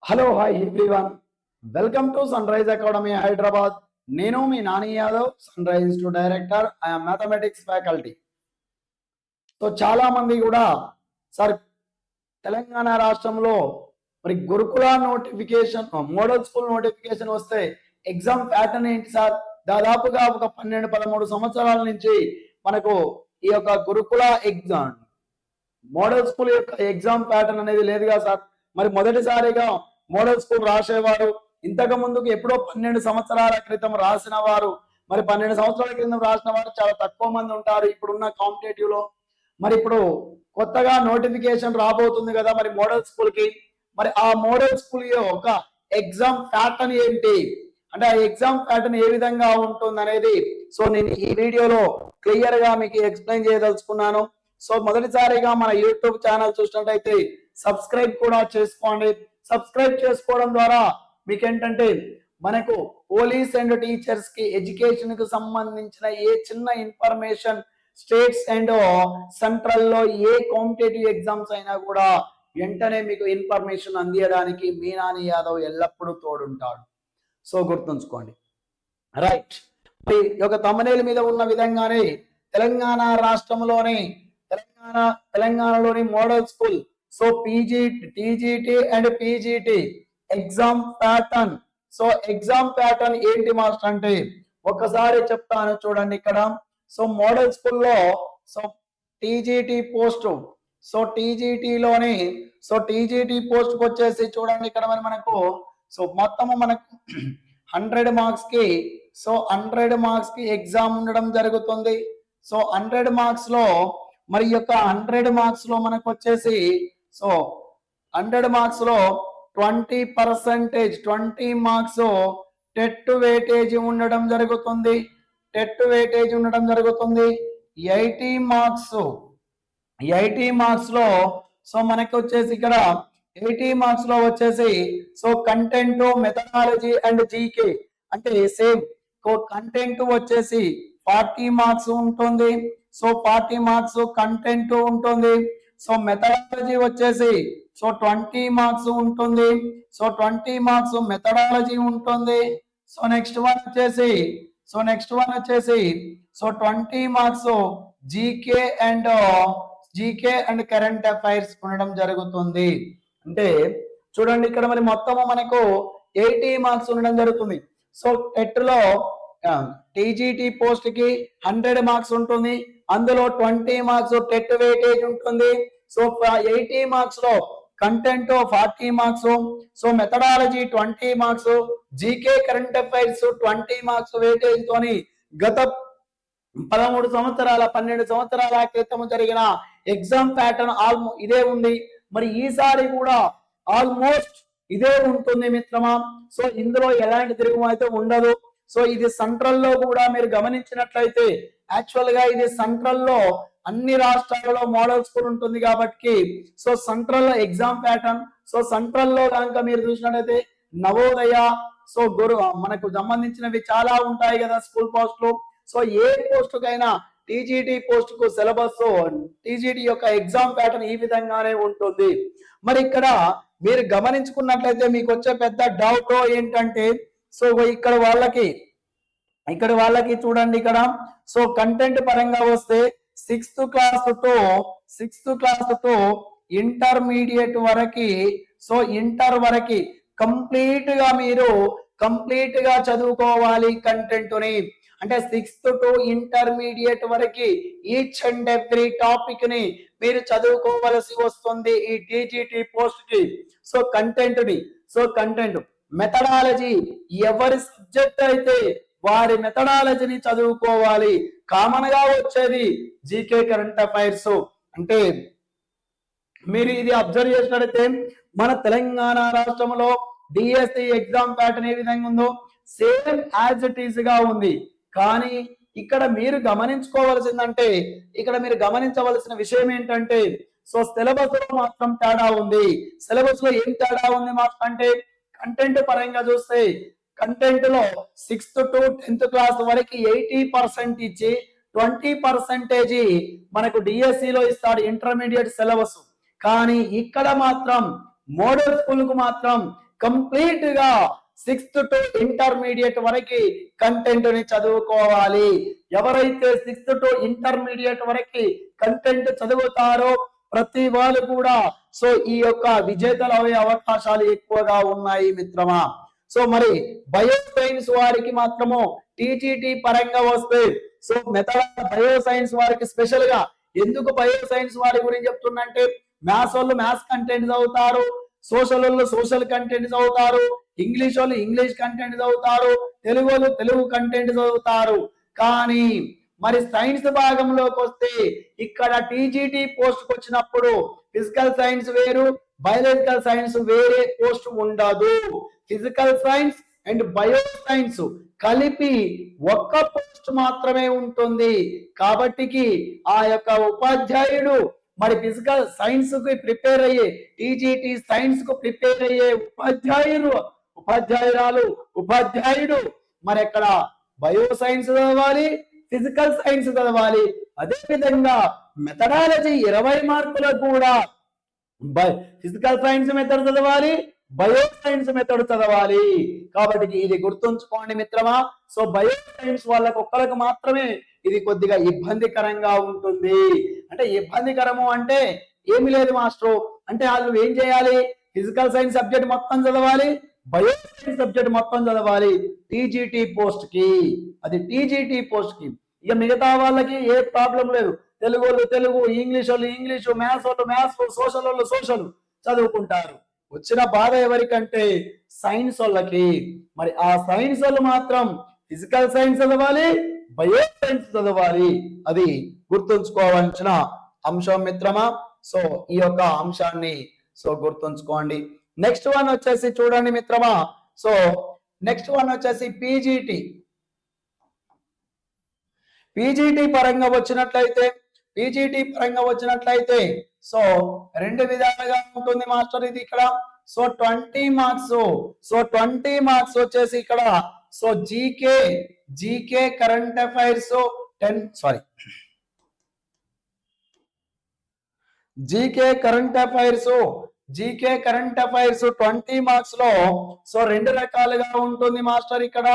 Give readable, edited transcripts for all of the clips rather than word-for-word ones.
Hello hi everyone, welcome to sun rise Academy Hyderabad. నేను మీ Nani Yadav, Sunrise institute director, I'm mathematics faculty. So చాలా మంది కూడా sir Telangana రాష్ట్రంలో మరి Gurukula notification, model school notification వస్తే ఎగ్జామ్ ప్యాటర్న్ ఏంటి సార్? దాదాపుగా ఒక 12-13 సంవత్సరాల నుంచి మనకు ఈ యొక్క గురుకుల ఎగ్జామ్, మోడల్ స్కూల్ యొక్క ఎగ్జామ్ ప్యాటర్న్ అనేది లేదుగా సార్. మరి మొదటిసారిగా మోడల్ స్కూల్ రాసేవారు ఇంతకు ముందుకు ఎప్పుడో 12 సంవత్సరాల క్రితం రాసిన వారు, మరి 12 సంవత్సరాల క్రితం రాసిన వారు చాలా తక్కువ మంది ఉంటారు ఇప్పుడున్న కాంపిటేటివ్ లో. మరి ఇప్పుడు కొత్తగా నోటిఫికేషన్ రాబోతుంది కదా మరి మోడల్ స్కూల్ కి. మరి ఆ మోడల్ స్కూల్ యొక్క ఎగ్జామ్ ప్యాటర్న్ ఏంటి, అంటే ఆ ఎగ్జామ్ ప్యాటర్న్ ఏ విధంగా ఉంటుంది అనేది సో నేను ఈ వీడియోలో క్లియర్ గా మీకు ఎక్స్ప్లెయిన్ చేయదలుచుకున్నాను. సో మొదటిసారిగా మన యూట్యూబ్ ఛానల్ చూసినట్టయితే సబ్స్క్రైబ్ కూడా చేసుకోండి. సబ్స్క్రైబ్ చేసుకోవడం ద్వారా మీకు ఏంటంటే మనకు పోలీస్ అండ్ టీచర్స్ కి ఎడ్యుకేషన్ కు సంబంధించిన ఏ చిన్న ఇన్ఫర్మేషన్, స్టేట్స్ అండ్ సెంట్రల్ లో ఏ కాంపిటేటివ్ ఎగ్జామ్స్ అయినా కూడా వెంటనే మీకు ఇన్ఫర్మేషన్ అందించడానికి మీ నాని యాదవ్ ఎల్లప్పుడూ తోడుంటాడు. సో గుర్తుంచుకోండి. రైట్, ఒక తమ్మునేల్ మీద ఉన్న విధంగానే తెలంగాణ రాష్ట్రంలోని తెలంగాణలోని model school so TGT and PGT exam pattern. So exam pattern ఏంటి మాస్టర్ అంటే ఒకసారి చెప్తాను చూడండి ఇక్కడ. సో మోడల్ స్కూల్లో సో టీజీటీ పోస్ట్, సో టీజీటీలోని సో టీజీటీ పోస్ట్ వచ్చేసి చూడండి ఇక్కడ మరి మనకు సో మొత్తము మనకు 100 మార్క్స్ కి సో 100 మార్క్స్ కి ఎగ్జామ్ ఉండడం జరుగుతుంది. సో 100 మార్క్స్ లో మరి యొక్క 100 మార్క్స్ లో మనకు వచ్చేసి సో 100 మార్క్స్ లో 20 మార్క్స్ టెట్ వెయిటేజ్ ఉండడం జరుగుతుంది. 80 మార్క్స్ లో సో మనకి వచ్చేసి ఇక్కడ 80 మార్క్స్ లో వచ్చేసి so content, methodology and GK అంటే సేమ్ కంటెంట్ వచ్చేసి 40 మార్క్స్ ఉంటుంది. సో 40 మార్క్స్ కంటెంట్ ఉంటుంది. సో మెథడాలజీ వచ్చేసి సో 20 మార్క్స్ ఉంటుంది. సో 20 మార్క్స్ మెథడాలజీ ఉంటుంది. సో నెక్స్ట్ వన్ వచ్చేసి so 20 marks GK and current affairs ఉండడం జరుగుతుంది. అంటే చూడండి ఇక్కడ మరి మొత్తము మనకు 80 మార్క్స్ ఉండడం జరుగుతుంది. సో టెట్ లో టీజీటీ పోస్ట్ కి 100 మార్క్స్ ఉంటుంది. అందులో 20 మార్క్స్ టెట్ వెయిటేజ్ ఉంటుంది. సో 80 మార్క్స్ లో content 40 marks, so methodology 20 marks, GK current affairs 20 marks weightage తోని గత 12 సంవత్సరాల క్రితం జరిగిన ఎగ్జామ్ ప్యాటర్న్ ఇదే ఉంది. మరి ఈసారి కూడా ఆల్మోస్ట్ ఇదే ఉంటుంది మిత్రమా. సో ఇందులో ఎలాంటి తిరుగుము అయితే ఉండదు. సో ఇది సెంట్రల్ లో కూడా మీరు గమనించినట్లయితే యాక్చువల్ గా ఇది సెంట్రల్ లో అన్ని రాష్ట్రాలలో మోడల్ స్కూల్ ఉంటుంది కాబట్టి సో సెంట్రల్ లో ఎగ్జామ్ ప్యాటర్న్. సో సెంట్రల్ లో కనుక మీరు చూసినట్లయితే నవోదయ సో మనకు సంబంధించినవి చాలా ఉంటాయి కదా స్కూల్ పోస్టులు. సో ఏ పోస్ట్ కైనా టీజీటీ పోస్ట్ కు సిలబస్, టీజీటీ యొక్క ఎగ్జామ్ ప్యాటర్న్ ఈ విధంగానే ఉంటుంది. మరి ఇక్కడ మీరు గమనించుకున్నట్లయితే మీకు వచ్చే పెద్ద డౌట్ ఏంటంటే సో ఇక్కడ వాళ్ళకి చూడండి ఇక్కడ సో కంటెంట్ పరంగా వస్తే 6th క్లాస్ తో ఇంటర్మీడియట్ వరకు, సో ఇంటర్ వరకు కంప్లీట్ గా చదువుకోవాలి కంటెంట్ ని. అంటే 6th to ఇంటర్మీడియట్ వరకు ఈచ్ అండ్ ఎవ్రీ టాపిక్ ని మీరు చదువుకోవలసి వస్తుంది ఈ టీజీటీ పోస్ట్ కి. సో కంటెంట్ మెథడాలజీ ఎవరి సబ్జెక్ట్ అయితే వారి మెథడాలజీని చదువుకోవాలి. కామన్ గా వచ్చేది జీకే కరెంట్ అఫైర్స్. అంటే మీరు ఇది అబ్జర్వ్ చేసినట్లయితే మన తెలంగాణ రాష్ట్రంలో డిఎస్సి ఎగ్జామ్ ప్యాటర్న్ ఏ విధంగా ఉందో సేమ్ యాజ్ ఇట్ ఈస్ గా ఉంది. కానీ ఇక్కడ మీరు గమనించవలసిన విషయం ఏంటంటే సో సిలబస్ లో మాత్రం తేడా ఉంది. సిలబస్ లో ఏం తేడా ఉంది మాత్రం అంటే కంటెంట్ పరంగా చూస్తే కంటెంట్ లో 6th to 10th క్లాస్ వరకు 80% ఇచ్చి 20% మనకు డిఎస్సి లో ఇస్తాడు ఇంటర్మీడియట్ సిలబస్. కానీ ఇక్కడ మాత్రం మోడల్ స్కూల్ కు మాత్రం కంప్లీట్ గా 6th టు ఇంటర్మీడియట్ వరకు కంటెంట్ ని చదువుకోవాలి. ఎవరైతే 6th టు ఇంటర్మీడియట్ వరకు కంటెంట్ చదువుతారో ప్రతి వాళ్ళు కూడా సో ఈ యొక్క విజేతలు అయ్యే అవకాశాలు ఎక్కువగా ఉన్నాయి మిత్రమా. సో మరి బయో సైన్స్ వారికి మాత్రము టీజీటీ పరంగా వస్తే సో మెథడ్ బయో సైన్స్ వారికి స్పెషల్ గా ఎందుకు బయో సైన్స్ వారి గురించి చెప్తున్నంటే మ్యాథ్స్ వాళ్ళు మ్యాథ్స్ కంటెంట్ చదువుతారు, సోషల్ వాళ్ళు సోషల్ కంటెంట్ చదువుతారు, ఇంగ్లీష్ వాళ్ళు ఇంగ్లీష్ కంటెంట్ చదువుతారు, తెలుగు వాళ్ళు తెలుగు కంటెంట్ చదువుతారు. కానీ మరి సైన్స్ భాగంలోకి వస్తే ఇక్కడ టీజీటీ పోస్ట్ వచ్చినప్పుడు ఫిజికల్ సైన్స్ వేరు, బయాలజికల్ సైన్స్ వేరే పోస్ట్ ఉండదు. Physical science and bio science కలిపి ఒక్క పోస్ట్ మాత్రమే ఉంటుంది. కాబట్టికి ఆ యొక్క ఉపాధ్యాయుడు మరి ఫిజికల్ సైన్స్ కు ప్రిపేర్ అయ్యే టీజీటీ సైన్స్ కు ప్రిపేర్ అయ్యే ఉపాధ్యాయుడు మరి అక్కడ బయో సైన్స్ చదవాలి, ఫిజికల్ సైన్స్ చదవాలి. అదే విధంగా మెథడాలజీ 20 మార్కులకు కూడా ఫిజికల్ సైన్స్ మెథడ్ చదవాలి, బయో సైన్స్ మెథడ్ చదవాలి. కాబట్టి ఇది గుర్తుంచుకోండి మిత్రమా. సో బయో సైన్స్ వాళ్ళకు ఒక్కరికి మాత్రమే ఇది కొద్దిగా ఇబ్బందికరంగా ఉంటుంది. అంటే ఇబ్బందికరము అంటే ఏమి లేదు మాస్టర్, అంటే వాళ్ళు ఏం చేయాలి, ఫిజికల్ సైన్స్ సబ్జెక్ట్ మొత్తం చదవాలి, బయో సైన్స్ సబ్జెక్ట్ మొత్తం చదవాలి టీజీటీ పోస్ట్ కి. అది టీజీటీ పోస్ట్ కి. ఇక మిగతా వాళ్ళకి ఏ ప్రాబ్లం లేదు, తెలుగు వాళ్ళు తెలుగు, ఇంగ్లీష్ వాళ్ళు ఇంగ్లీషు, మ్యాథ్స్ వాళ్ళు మ్యాథ్స్, సోషల్ వాళ్ళు సోషల్ చదువుకుంటారు. వచ్చిన బాధ ఎవరికంటే సైన్స్ వాళ్ళకి. మరి ఆ సైన్స్ వాళ్ళు మాత్రం ఫిజికల్ సైన్స్ చదవాలి, బయో సైన్స్ చదవాలి. అది గుర్తుంచుకోవాల్సిన అంశం మిత్రమా. సో ఈ యొక్క అంశాన్ని సో గుర్తుంచుకోండి. నెక్స్ట్ వన్ వచ్చేసి చూడండి మిత్రమా. సో నెక్స్ట్ వన్ వచ్చేసి పీజీటీ పరంగా వచ్చినట్లయితే సో రెండు విధాలుగా ఉంటుంది మాస్టర్ ఇది ఇక్కడ. So 20 marks. సో 20 మార్క్స్ వచ్చేసి ఇక్కడ so GK current affairs GK current affairs 20 marks లో సో రెండు రకాలుగా ఉంటుంది మాస్టర్ ఇక్కడ.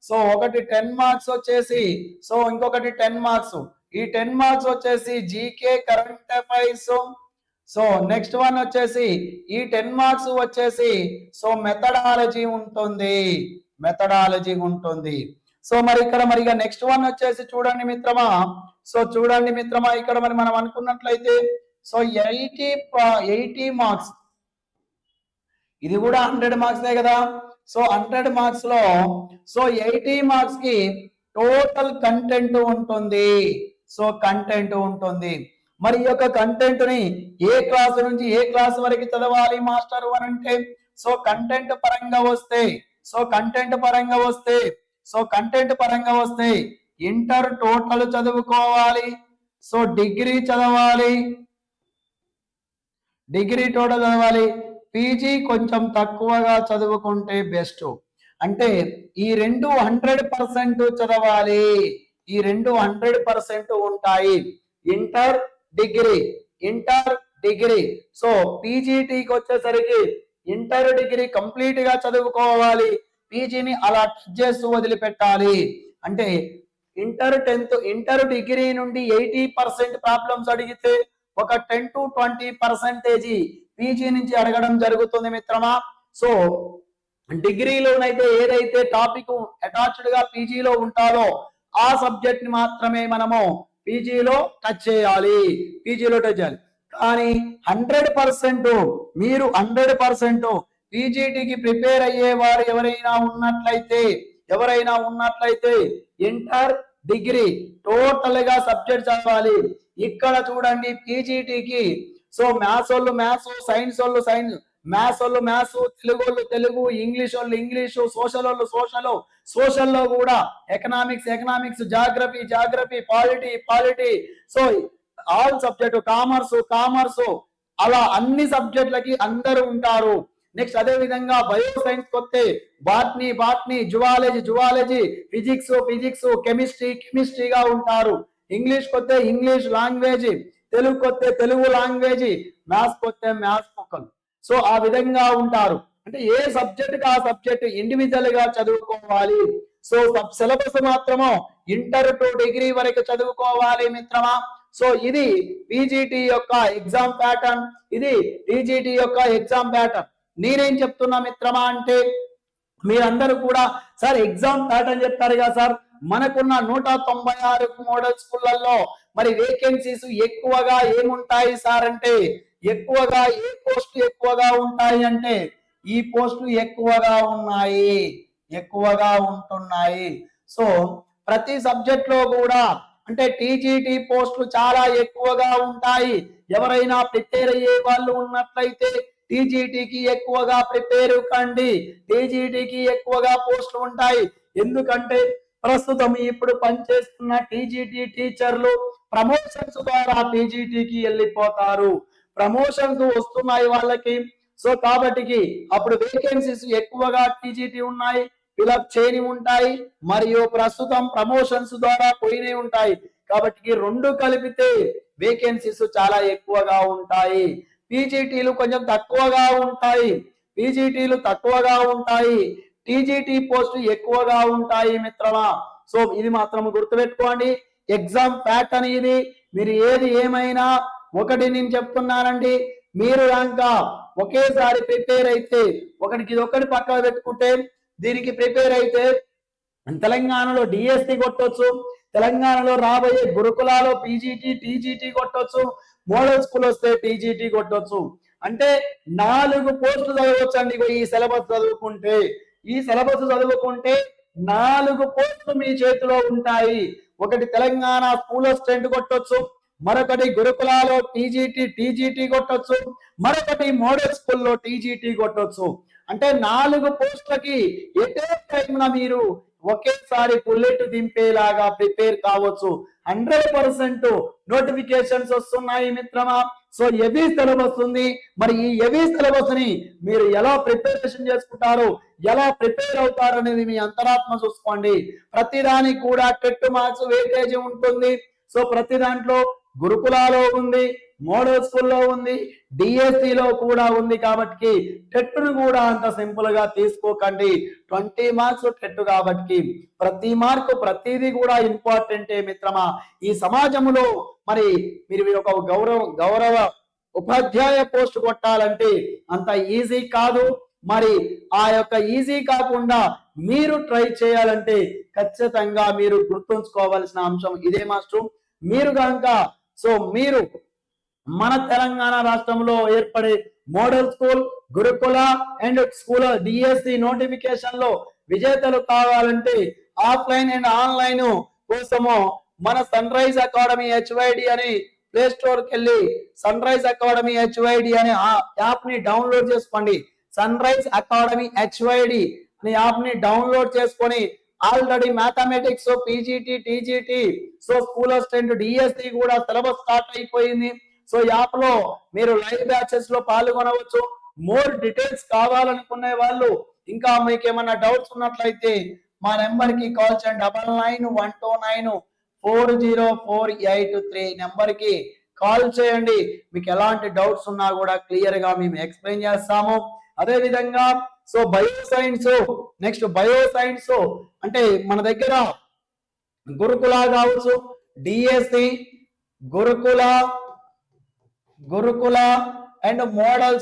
సో ఒకటి 10 మార్క్స్ వచ్చేసి సో ఇంకొకటి 10 మార్క్స్. ఈ 10 మార్క్స్ వచ్చేసి GK current affairs. So next one వచ్చేసి ఈ 10 మార్క్స్ వచ్చేసి సో మెథడాలజీ ఉంటుంది. సో మరి ఇక్కడ మరిగా నెక్స్ట్ వన్ వచ్చేసి చూడండి మిత్రమా. ఇక్కడ మరి మనం అనుకున్నట్లయితే సో 80 మార్క్స్, ఇది కూడా 100 మార్క్సే కదా. సో 100 మార్క్స్ లో సో 80 మార్క్స్ కి టోటల్ కంటెంట్ ఉంటుంది. మరి ఈ యొక్క కంటెంట్ ని ఏ క్లాస్ నుంచి ఏ క్లాస్ వరకు చదవాలి మాస్టర్ అని అంటే సో కంటెంట్ పరంగా వస్తే ఇంటర్ టోటల్ చదువుకోవాలి. సో డిగ్రీ టోటల్ చదవాలి. పీజీ కొంచెం తక్కువగా చదువుకుంటే బెస్ట్. అంటే ఈ రెండు 100% చదవాలి. ఈ రెండు 100% ఉంటాయి. Inter degree. సో పీజీటీకి వచ్చేసరికి ఇంటర్ డిగ్రీ కంప్లీట్ గా చదువుకోవాలి, పీజీని అలా టచ్ చేస్తూ వదిలిపెట్టాలి. అంటే ఇంటర్ డిగ్రీ నుండి 80% ప్రాబ్లమ్స్ అడిగితే ఒక 10 to 20% పీజీ నుంచి అడగడం జరుగుతుంది మిత్రమా. సో డిగ్రీలోనైతే ఏదైతే టాపిక్ అటాచ్డ్ గా పీజీలో ఉంటారో ఆ సబ్జెక్ట్ ని మాత్రమే మనము పీజీలో టచ్ చేయాలి. కానీ 100% మీరు 100% పీజీటీకి ప్రిపేర్ అయ్యే వారు ఎవరైనా ఉన్నట్లయితే ఇంటర్ డిగ్రీ టోటల్ గా సబ్జెక్ట్ చదవాలి. ఇక్కడ చూడండి పీజీటీకి సో మ్యాథ్స్ వాళ్ళు మ్యాథ్స్, సైన్స్ వాళ్ళు సైన్స్, మ్యాథ్స్ వాళ్ళు మ్యాథ్స్, తెలుగు వాళ్ళు తెలుగు, ఇంగ్లీష్ వాళ్ళు ఇంగ్లీషు, సోషల్ వాళ్ళు సోషల్లో కూడా economics, geography, polity. So all subject, commerce అలా అన్ని సబ్జెక్టులకి అందరూ ఉంటారు. నెక్స్ట్ అదే విధంగా బయో సైన్స్ కొత్తే బాట్నీ, జువాలజీ, ఫిజిక్స్, కెమిస్ట్రీగా ఉంటారు. ఇంగ్లీష్ కొత్తే ఇంగ్లీష్ లాంగ్వేజ్, తెలుగు కొత్తే తెలుగు లాంగ్వేజ్, మ్యాథ్స్ కొత్తే మ్యాథ్స్ మొక్కలు. సో ఆ విధంగా ఉంటారు. అంటే ఏ సబ్జెక్ట్ కి ఆ సబ్జెక్ట్ ఇండివిజువల్ గా చదువుకోవాలి. సో సిలబస్ మాత్రము ఇంటర్ టు డిగ్రీ వరకు చదువుకోవాలి మిత్రమా. సో ఇది పీజీటీ యొక్క ఎగ్జామ్ ప్యాటర్న్, ఇది టీజీటీ యొక్క ఎగ్జామ్ ప్యాటర్న్. నేనేం చెప్తున్నా మిత్రమా అంటే, మీరందరూ కూడా సార్ ఎగ్జామ్ ప్యాటర్న్ చెప్తారు కదా సార్, మనకున్న 196 మోడల్ స్కూళ్ళల్లో మరి వేకెన్సీస్ ఎక్కువగా ఏముంటాయి సార్ అంటే, ఎక్కువగా ఏ పోస్టులు ఎక్కువగా ఉంటాయి అంటే, ఈ పోస్టులు ఎక్కువగా ఉన్నాయి, ఎక్కువగా ఉంటున్నాయి. సో ప్రతి సబ్జెక్ట్ లో కూడా అంటే టీజీటీ పోస్టులు చాలా ఎక్కువగా ఉంటాయి. ఎవరైనా ప్రిపేర్ అయ్యే వాళ్ళు ఉన్నట్లయితే టీజీటీకి ఎక్కువగా ప్రిపేర్ కండి. టీజీటీకి ఎక్కువగా పోస్టులు ఉంటాయి. ఎందుకంటే ప్రస్తుతం ఇప్పుడు పనిచేస్తున్న టీజీటీ టీచర్లు ప్రమోషన్స్ ద్వారా టీజీటీకి వెళ్ళిపోతారు. ప్రమోషన్స్ వస్తున్నాయి వాళ్ళకి. సో కాబట్టి అప్పుడు వేకెన్సీస్ ఎక్కువగా టీజీటీ ఉన్నాయి, ఫిలప్ చేయని ఉంటాయి, మరియు ప్రస్తుతం ప్రమోషన్స్ ద్వారా పోయినవి ఉంటాయి. కాబట్టి రెండు కలిపితే వేకెన్సీస్ చాలా ఎక్కువగా ఉంటాయి. పీజీటీలు కొంచెం తక్కువగా ఉంటాయి, పీజీటీలు తక్కువగా ఉంటాయి, టీజీటీ పోస్టు ఎక్కువగా ఉంటాయి మిత్రమా. సో ఇది మాత్రం గుర్తుపెట్టుకోండి. ఎగ్జామ్ ప్యాటర్న్ ఇది. మీరు ఏది ఏమైనా ఒకటి నేను చెప్తున్నానండి, మీరు కనుక ఒకేసారి ప్రిపేర్ అయితే ఒకటికి ఒకటి పక్కన పెట్టుకుంటే, దీనికి ప్రిపేర్ అయితే తెలంగాణలో డిఎస్సి కొట్టొచ్చు, తెలంగాణలో రాబోయే గురుకులాలో పీజీటీ టీజీటీ కొట్టొచ్చు, మోడల్ స్కూల్ వస్తే టీజీటీ కొట్టొచ్చు. అంటే 4 పోస్టులు చదవచ్చు అండి ఈ సిలబస్ చదువుకుంటే. ఈ సిలబస్ చదువుకుంటే 4 పోస్టులు మీ చేతిలో ఉంటాయి. ఒకటి తెలంగాణ స్కూల్ అసిస్టెంట్ కొట్టొచ్చు, మరొకటి గురుకులాలో టీజీటీ కొట్టొచ్చు, మరొకటి మోడల్ స్కూల్లో టీజీటీ కొట్టొచ్చు. అంటే 4 పోస్టులకి ఎటే టైంన మీరు ఒకేసారి బుల్లెట్ దింపేలాగా ప్రిపేర్ కావచ్చు. 100% నోటిఫికేషన్స్ వస్తున్నాయి మిత్రమా. సో హెవీ సిలబస్ ఉంది. మరి ఈ హెవీ సిలబస్ ని మీరు ఎలా ప్రిపరేషన్ చేసుకుంటారు, ఎలా ప్రిపేర్ అవుతారు అనేది మీ అంతరాత్మ చూసుకోండి. ప్రతిదానికి కూడా టెట్ మార్క్స్ వెయిటేజ్ ఉంటుంది. సో ప్రతి దాంట్లో గురుకులాలో ఉంది, మోడల్ స్కూల్లో ఉంది, డిఎస్సిలో కూడా ఉంది. కాబట్టి టెట్ను కూడా అంత సింపుల్ గా తీసుకోకండి. 20 మార్క్స్ టెట్ కాబట్టి ప్రతి మార్కు ప్రతిదీ కూడా ఇంపార్టెంటే మిత్రమా. ఈ సమాజంలో మరి మీరు ఒక గౌరవ ఉపాధ్యాయ పోస్ట్ కొట్టాలంటే అంత ఈజీ కాదు. మరి ఆ యొక్క ఈజీ కాకుండా మీరు ట్రై చేయాలంటే ఖచ్చితంగా మీరు గుర్తుంచుకోవాల్సిన అంశం ఇదే మాస్టర్. మీరు కనుక మీరు మన తెలంగాణ రాష్ట్రంలో ఏర్పడే మోడల్ స్కూల్, గురుకుల అండ్ స్కూల్ డిఎస్సి నోటిఫికేషన్ లో విజేతలు కావాలంటే ఆఫ్లైన్ అండ్ ఆన్లైన్ కోసము మన సన్ రైజ్ అకాడమీ హెచ్వైడి అని ప్లే స్టోర్ కి వెళ్ళి సన్ రైజ్ అకాడమీ హెచ్వైడి అనే యాప్ ని డౌన్లోడ్ చేసుకోండి. సన్ రైజ్ అకాడమీ హెచ్వైడి అనే యాప్ ని డౌన్లోడ్ చేసుకొని already mathematics, PGT, TGT, so school assistant, DSC కూడా సిలబస్ స్టార్ట్ అయిపోయింది. సో యాప్ లో మీరు లైవ్ బ్యాచెస్ లో పాల్గొనవచ్చు. మోర్ డీటెయిల్స్ కావాలనుకునే వాళ్ళు, ఇంకా మీకు ఏమైనా డౌట్స్ ఉన్నట్లయితే మా నెంబర్ కి కాల్ చేయండి. 9912940483 నెంబర్ కి కాల్ చేయండి. మీకు ఎలాంటి డౌట్స్ ఉన్నా కూడా క్లియర్ గా మేము ఎక్స్ప్లెయిన్ చేస్తాము. అదే విధంగా bio science, next bio science అంటే మన దగ్గర గురుకుల కావచ్చు, డిఎస్సి, గురుకుల అండ్ మోడల్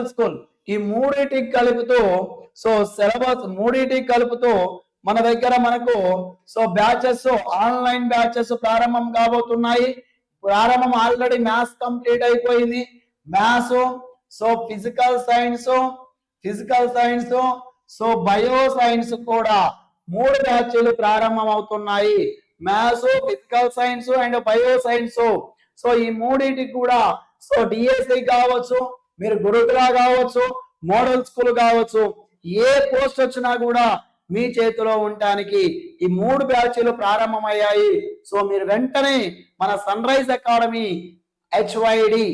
స్కూల్ ఈ మూడింటికి కలుపుతూ సిలబస్ మూడింటికి కలుపుతూ మన దగ్గర మనకు బ్యాచెస్, ఆన్లైన్ బ్యాచెస్ ప్రారంభం కాబోతున్నాయి. ప్రారంభం ఆల్రెడీ మ్యాథ్స్ కంప్లీట్ అయిపోయింది. Maths, physical science, bio science కూడా 3 బ్యాచ్లు ప్రారంభం అవుతున్నాయి. Maths, physical science and bio science. ఈ మూడింటికి కూడా డిఎస్సి కావచ్చు, మీరు గురుకుల కావచ్చు, మోడల్ స్కూల్ కావచ్చు, ఏ పోస్ట్ వచ్చినా కూడా మీ చేతిలో ఉండటానికి ఈ 3 బ్యాచ్లు ప్రారంభమయ్యాయి. మీరు వెంటనే మన sun rise academy HYD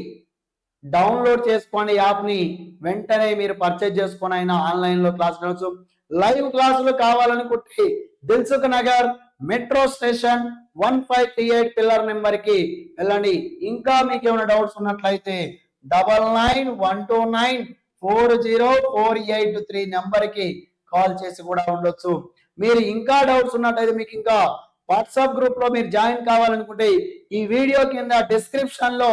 download చేసుకోండి. యాప్ ని వెంటనే మీరు పర్చేజ్ చేసుకొని అయినా ఆన్లైన్ లో క్లాస్ వినొచ్చు. లైవ్ క్లాసులు కావాలనుకుంటే Dilsukh Nagar metro station 1538 pillar number కి వెళ్ళండి. ఇంకా మీకు ఏమైనా డౌట్స్ ఉన్నట్లయితే 9912940483 నెంబర్ కి కాల్ చేసి కూడా ఉండొచ్చు. మీరు ఇంకా డౌట్స్ ఉన్నట్టయితే మీకు ఇంకా వాట్సాప్ గ్రూప్ లో మీరు జాయిన్ కావాలనుకుంటే ఈ వీడియో కింద డిస్క్రిప్షన్ లో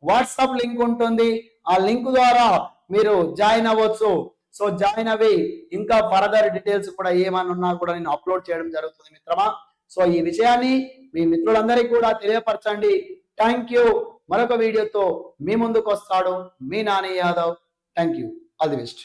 వాట్సాప్ లింక్ ఉంటుంది. ఆ లింక్ ద్వారా మీరు జాయిన్ అవ్వచ్చు. సో జాయిన్ అవి ఇంకా ఫర్దర్ డీటెయిల్స్ కూడా ఏమన్నా ఉన్నా కూడా నేను అప్లోడ్ చేయడం జరుగుతుంది మిత్రమా. సో ఈ విషయాన్ని మీ మిత్రులందరికీ కూడా తెలియపరచండి. Thank you. మరొక వీడియోతో మీ ముందుకు వస్తాడు మీ Nani Yadav. Thank you. All the best.